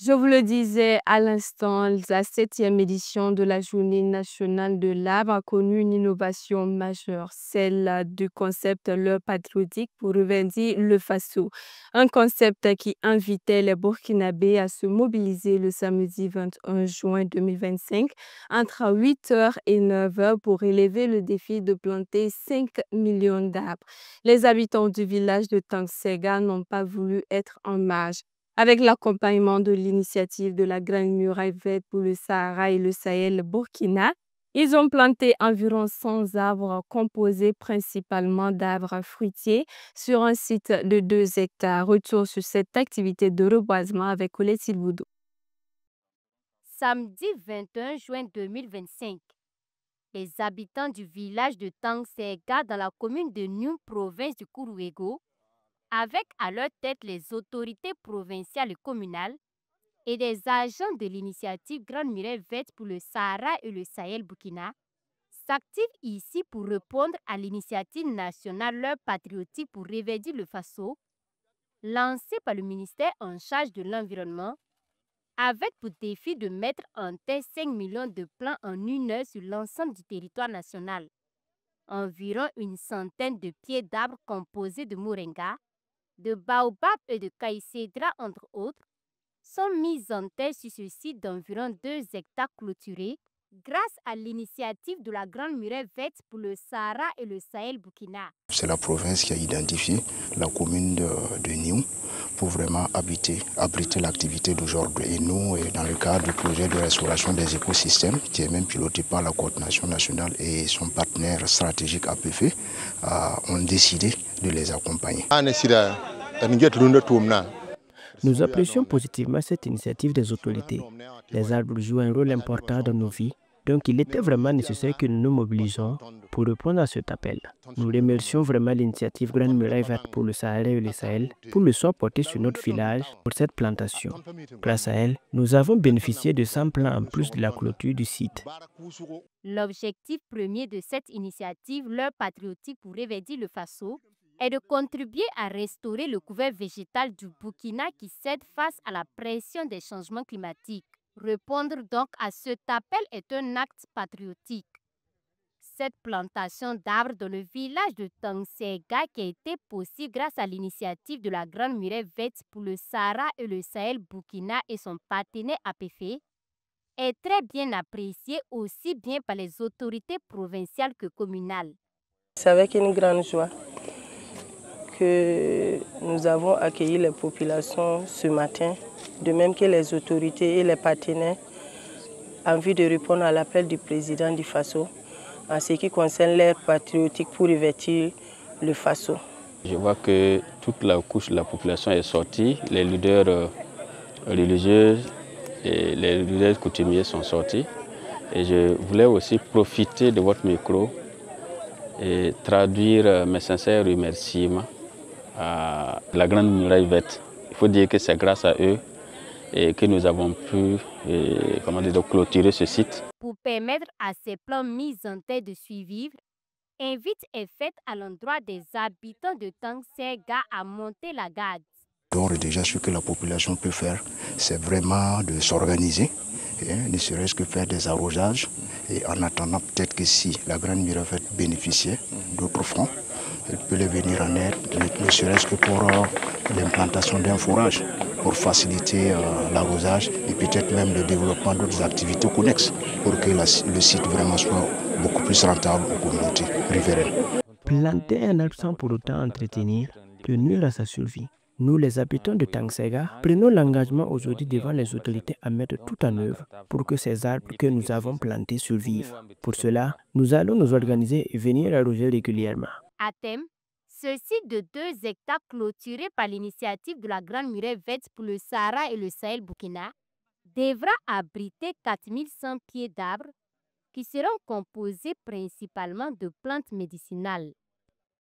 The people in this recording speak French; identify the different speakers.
Speaker 1: Je vous le disais à l'instant, la 7e édition de la Journée nationale de l'arbre a connu une innovation majeure, celle du concept l'heure patriotique pour revendiquer le Faso. Un concept qui invitait les Burkinabés à se mobiliser le samedi 21 juin 2025 entre 8 heures et 9 heures pour relever le défi de planter 5 millions d'arbres. Les habitants du village de Tangsega n'ont pas voulu être en marge. Avec l'accompagnement de l'initiative de la Grande Muraille verte pour le Sahara et le Sahel Burkina, ils ont planté environ 100 arbres composés principalement d'arbres fruitiers sur un site de 2 hectares. Retour sur cette activité de reboisement avec Colette Silvoudou.
Speaker 2: Samedi 21 juin 2025, les habitants du village de Tangsega dans la commune de Nyum, province du Kourouégo, avec à leur tête les autorités provinciales et communales et des agents de l'initiative Grande Muraille Verte pour le Sahara et le Sahel Burkina, s'activent ici pour répondre à l'initiative nationale L'heure patriotique pour réveiller le Faso, lancée par le ministère en charge de l'environnement, avec pour défi de mettre en terre 5 millions de plants en 1 heure sur l'ensemble du territoire national. Environ une centaine de pieds d'arbres composés de moringa, de baobab et de caïcédra, entre autres, sont mis en terre sur ce site d'environ 2 hectares clôturés grâce à l'initiative de la Grande Muraille Verte pour le Sahara et le Sahel Burkina.
Speaker 3: C'est la province qui a identifié la commune de Niou pour vraiment abriter l'activité d'aujourd'hui. Et nous, dans le cadre du projet de restauration des écosystèmes, qui est même piloté par la coordination nationale et son partenaire stratégique APF, ont décidé de les accompagner.
Speaker 4: Nous apprécions positivement cette initiative des autorités. Les arbres jouent un rôle important dans nos vies, donc il était vraiment nécessaire que nous nous mobilisons pour répondre à cet appel. Nous remercions vraiment l'initiative Grande Muraille Verte pour le Sahara et le Sahel pour le soin porté sur notre village pour cette plantation. Grâce à elle, nous avons bénéficié de 100 plants en plus de la clôture du site.
Speaker 2: L'objectif premier de cette initiative, l'heure patriotique pour réveiller le Faso, est de contribuer à restaurer le couvert végétal du Burkina qui cède face à la pression des changements climatiques. Répondre donc à cet appel est un acte patriotique. Cette plantation d'arbres dans le village de Tangsega, qui a été possible grâce à l'initiative de la Grande Muraille Verte pour le Sahara et le Sahel Burkina et son partenaire APF, est très bien appréciée aussi bien par les autorités provinciales que communales.
Speaker 5: C'est avec une grande joie que nous avons accueilli les populations ce matin, de même que les autorités et les partenaires, en vue de répondre à l'appel du président du Faso en ce qui concerne l'ère patriotique pour revêtir le Faso.
Speaker 6: Je vois que toute la couche de la population est sortie, les leaders religieux et les leaders coutumiers sont sortis. Et je voulais aussi profiter de votre micro et traduire mes sincères remerciements à la Grande Muraille Verte. Il faut dire que c'est grâce à eux et que nous avons pu clôturer ce site.
Speaker 2: Pour permettre à ces plans mis en terre de survivre, invite est faite à l'endroit des habitants de Tangsega à monter la garde.
Speaker 3: Donc déjà, ce que la population peut faire, c'est vraiment de s'organiser, ne serait-ce que faire des arrosages. Et en attendant, peut-être que si la Grande Muraille Verte bénéficiait d'autres fonds, elle peut les venir en aide, ne serait-ce que pour l'implantation d'un forage, pour faciliter l'arrosage et peut-être même le développement d'autres activités connexes, pour que le site vraiment soit beaucoup plus rentable aux communautés riveraines.
Speaker 4: Planter un arbre sans pour autant entretenir peut nuire à sa survie. Nous, les habitants de Tangsega, prenons l'engagement aujourd'hui devant les autorités à mettre tout en œuvre pour que ces arbres que nous avons plantés survivent. Pour cela, nous allons nous organiser et venir arroser régulièrement.
Speaker 2: À thème, ce site de 2 hectares clôturé par l'initiative de la Grande Muraille Verte pour le Sahara et le Sahel Burkina devra abriter 4100 pieds d'arbres qui seront composés principalement de plantes médicinales.